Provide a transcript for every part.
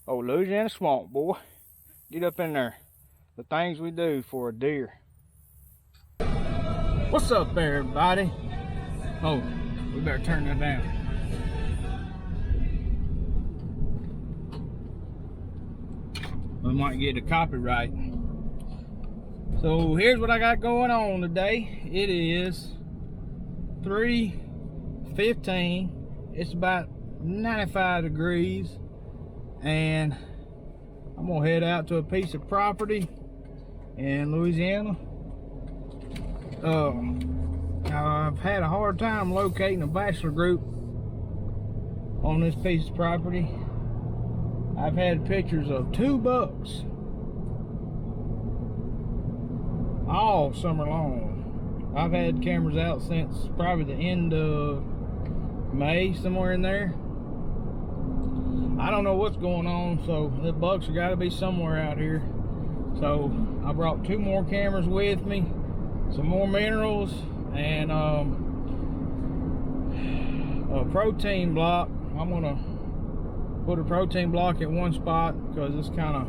Oh, Louisiana swamp, boy. Get up in there. The things we do for a deer. What's up there, everybody? Oh, we better turn that down. We might get a copyright. So here's what I got going on today. It is 3:15. It's about 95 degrees, and I'm gonna head out to a piece of property in Louisiana. I've had a hard time locating a bachelor group on this piece of property. I've had pictures of 2 bucks all summer long. I've had cameras out since probably the end of May, somewhere in there. I don't know what's going on, so the bucks have got to be somewhere out here. So I brought 2 more cameras with me, some more minerals, and a protein block. I'm gonna put a protein block at one spot because it's kind of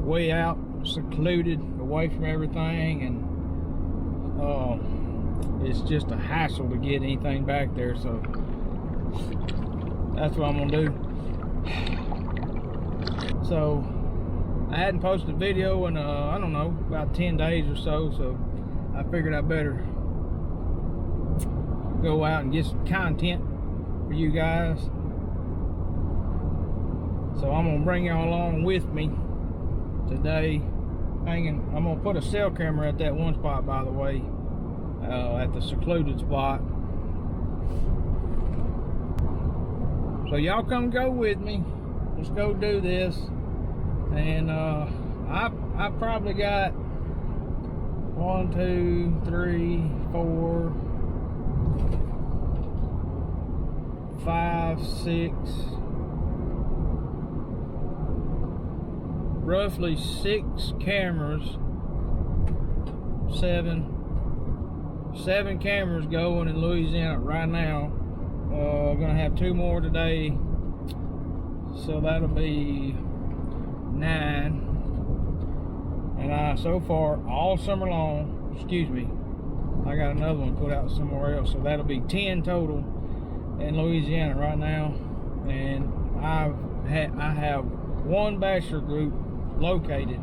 way out, secluded away from everything, and it's just a hassle to get anything back there. So that's what I'm gonna do. So I hadn't posted a video in I don't know, about 10 days or so, so I figured I better go out and get some content for you guys. So I'm gonna bring y'all along with me today. I'm gonna put a cell camera at that one spot, by the way, at the secluded spot. So y'all come go with me. Let's go do this. And I probably got 1, 2, 3, 4, 5, 6, roughly 6 cameras, 7 cameras going in Louisiana right now. Gonna have 2 more today, so that'll be 9. And so far all summer long, excuse me, I got another one put out somewhere else, so that'll be 10 total in Louisiana right now. And I have 1 bachelor group located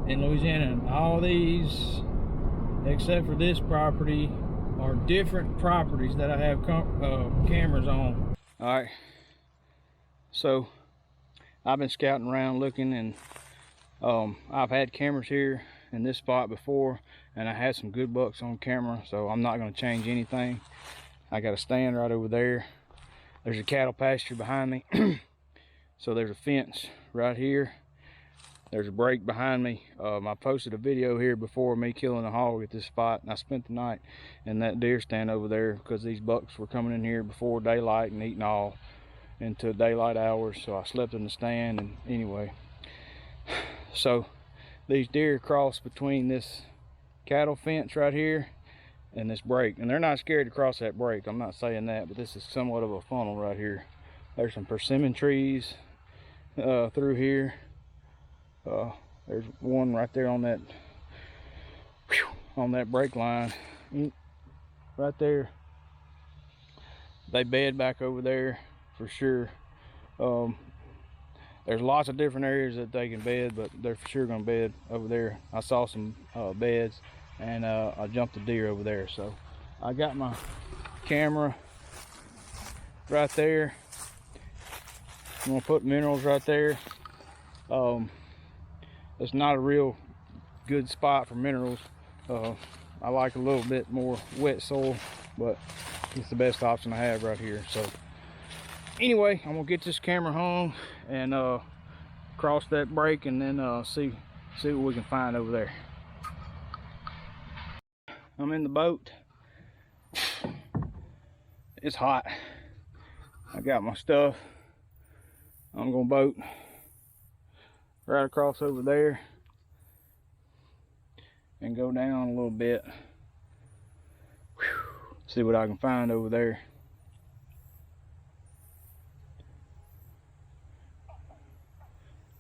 in Louisiana, and all these except for this property are different properties that I have cameras on. All right, so I've been scouting around looking, and I've had cameras here in this spot before, and I had some good bucks on camera, so I'm not going to change anything. I got a stand right over there. There's a cattle pasture behind me. So there's a fence right here. There's a break behind me. I posted a video here before me killing a hog at this spot, and I spent the night in that deer stand over there because these bucks were coming in here before daylight and eating all into daylight hours, so I slept in the stand. And anyway, so these deer cross between this cattle fence right here and this break, and they're not scared to cross that break. I'm not saying that, but this is somewhat of a funnel right here. There's some persimmon trees through here. There's one right there on that break line right there. They bed back over there for sure. There's lots of different areas that they can bed, but they're for sure gonna bed over there. I saw some beds, and I jumped a deer over there. So I got my camera right there. I'm gonna put minerals right there. It's not a real good spot for minerals. I like a little bit more wet soil, but it's the best option I have right here. So anyway, I'm gonna get this camera hung and cross that break, and then see what we can find over there. I'm in the boat. It's hot. I got my stuff. I'm gonna boat right across over there and go down a little bit. See what I can find over there.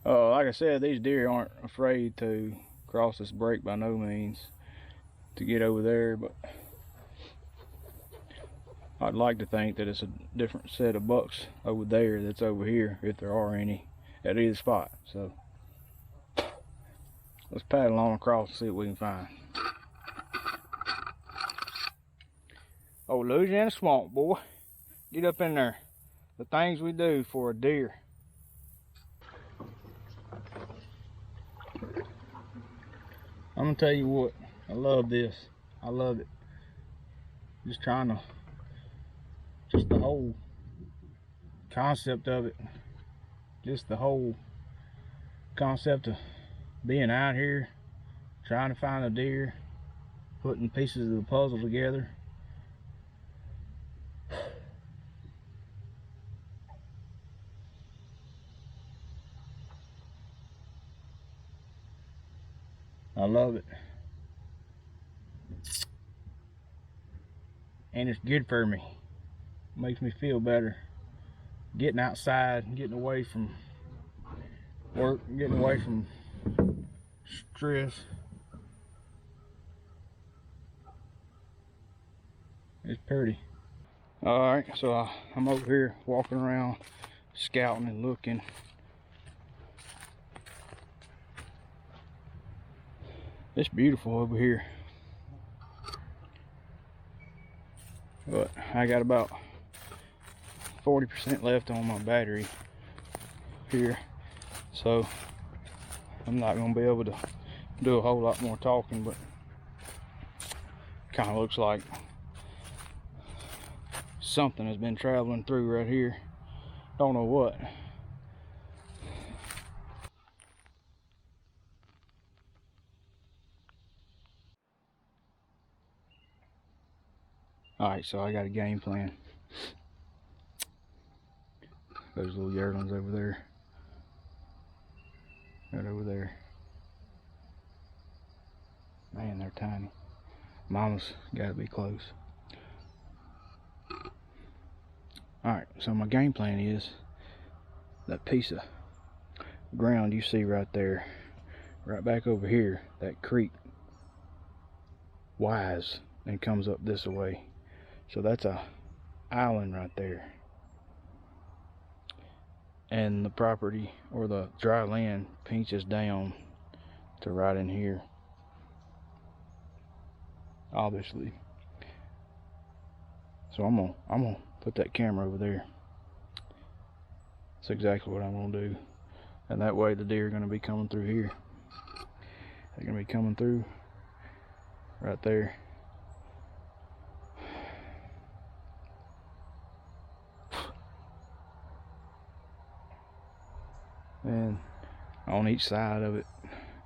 Like I said, these deer aren't afraid to cross this break by no means to get over there, but I'd like to think that it's a different set of bucks over there that's over here, if there are any, at either spot. So let's paddle on across and see what we can find. Oh, Louisiana swamp, boy. Get up in there. The things we do for a deer. I'm gonna tell you what, I love this. I love it. Just the whole concept of it. Just the whole concept of being out here, trying to find a deer, putting pieces of the puzzle together. I love it. And it's good for me. Makes me feel better. Getting outside, getting away from work, getting away from stress. It's pretty. Alright, so I'm over here walking around, scouting and looking. It's beautiful over here. But I got about 40% left on my battery here. So I'm not gonna be able to do a whole lot more talking, but kind of looks like something has been traveling through right here. Don't know what. Alright, so I got a game plan. Those little yearlings over there. Right over there. Man, they're tiny. Mama's gotta be close. Alright, so my game plan is that piece of ground you see right there, right back over here, that creek wise and comes up this way. So that's a island right there. And the property or the dry land pinches down to right in here. Obviously. So I'm gonna put that camera over there. That's exactly what I'm gonna do. And that way the deer are gonna be coming through here. They're gonna be coming through right there. And on each side of it,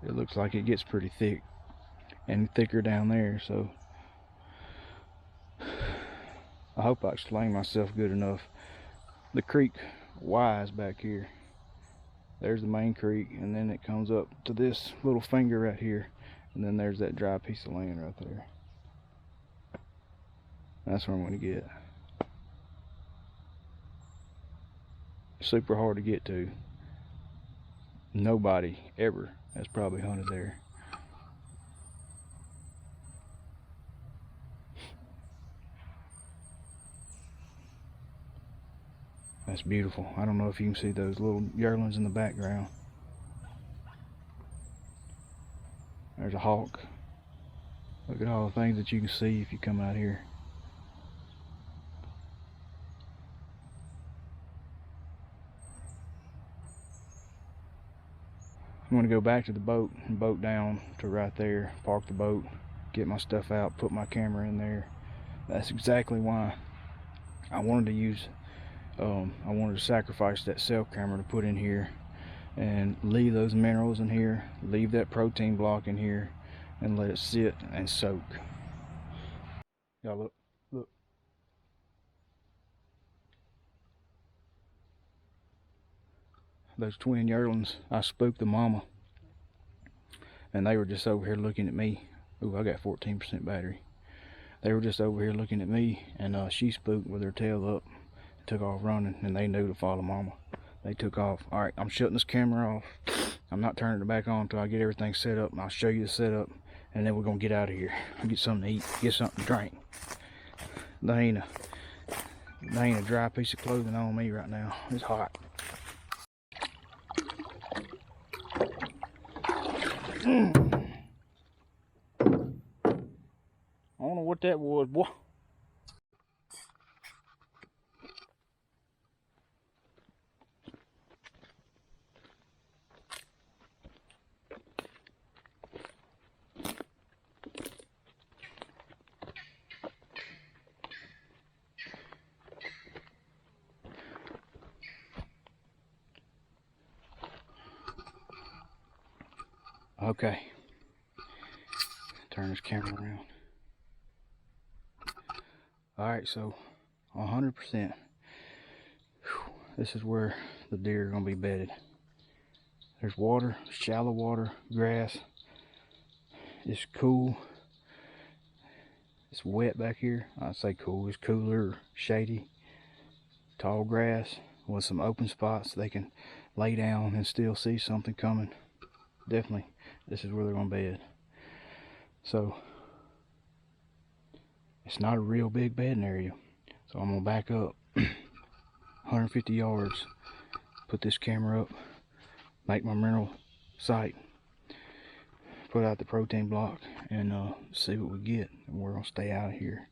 it looks like it gets pretty thick and thicker down there. So I hope I explained myself good enough. The creek wise back here, there's the main creek, and then it comes up to this little finger right here, and then there's that dry piece of land right there. That's where I'm going to get. Super hard to get to. Nobody ever has probably hunted there. That's beautiful. I don't know if you can see those little yearlings in the background. There's a hawk. Look at all the things that you can see if you come out here. I'm gonna go back to the boat and boat down to right there, park the boat, get my stuff out, put my camera in there. That's exactly why I wanted to use, I wanted to sacrifice that cell camera to put in here and leave those minerals in here, leave that protein block in here, and let it sit and soak. Y'all look, look. Those twin yearlings, I spooked the mama, and they were just over here looking at me. Ooh, I got 14% battery. They were just over here looking at me, and she spooked with her tail up, took off running, and they knew to follow mama. They took off. All right, I'm shutting this camera off. I'm not turning it back on until I get everything set up, and I'll show you the setup, and then we're gonna get out of here and get something to eat, get something to drink. There ain't a dry piece of clothing on me right now. It's hot. I don't know what that was, boy. Okay, turn this camera around. All right, so 100%. This is where the deer are gonna be bedded. There's water, shallow water, grass. It's cool. It's wet back here. I'd say cool. It's cooler, shady, tall grass with some open spots they can lay down and still see something coming. Definitely, this is where they're gonna bed. So it's not a real big bedding area. So I'm gonna back up 150 yards, put this camera up, make my mineral site, put out the protein block, and see what we get. And we're gonna stay out of here.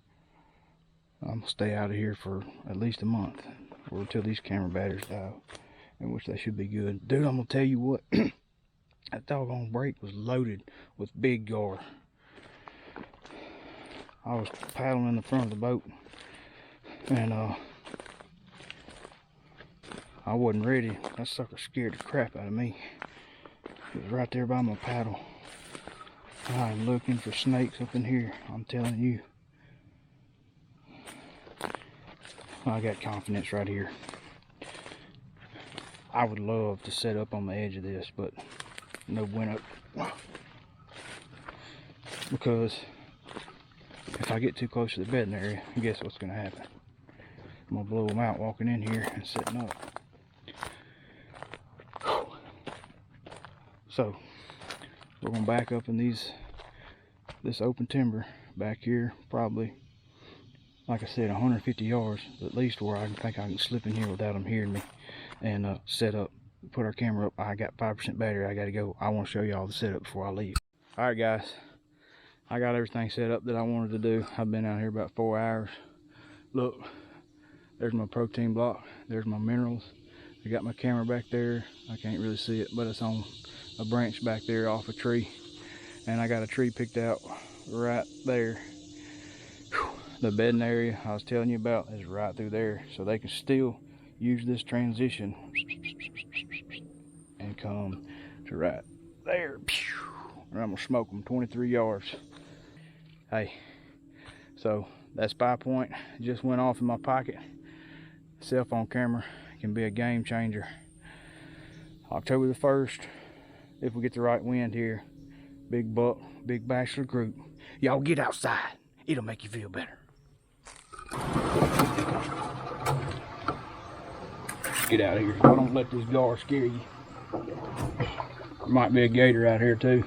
I'm gonna stay out of here for at least a month, or until these camera batteries die, in which they should be good. Dude, I'm gonna tell you what. That doggone break was loaded with big gar. I was paddling in the front of the boat, and I wasn't ready. That sucker scared the crap out of me. It was right there by my paddle. I'm looking for snakes up in here, I'm telling you. I got confidence right here. I would love to set up on the edge of this, but no bueno. Because if I get too close to the bedding area, guess what's going to happen? I'm going to blow them out walking in here and setting up. So we're going to back up in this open timber back here, probably, like I said, 150 yards at least, where I think I can slip in here without them hearing me, and set up, put our camera up. I got 5% battery. I got to go. I want to show you all the setup before I leave. All right, guys, I got everything set up that I wanted to do. I've been out here about 4 hours. Look, there's my protein block, there's my minerals. I got my camera back there. I can't really see it, but it's on a branch back there off a tree, and I got a tree picked out right there. The bedding area I was telling you about is right through there, so they can still use this transition and come to right there. And I'm gonna smoke them 23 yards. Hey, so that spy point just went off in my pocket. Cell phone camera can be a game changer. October the 1st, if we get the right wind here, big buck, big bachelor group. Y'all get outside. It'll make you feel better. Get out of here. Don't let this gar scare you. There might be a gator out here too.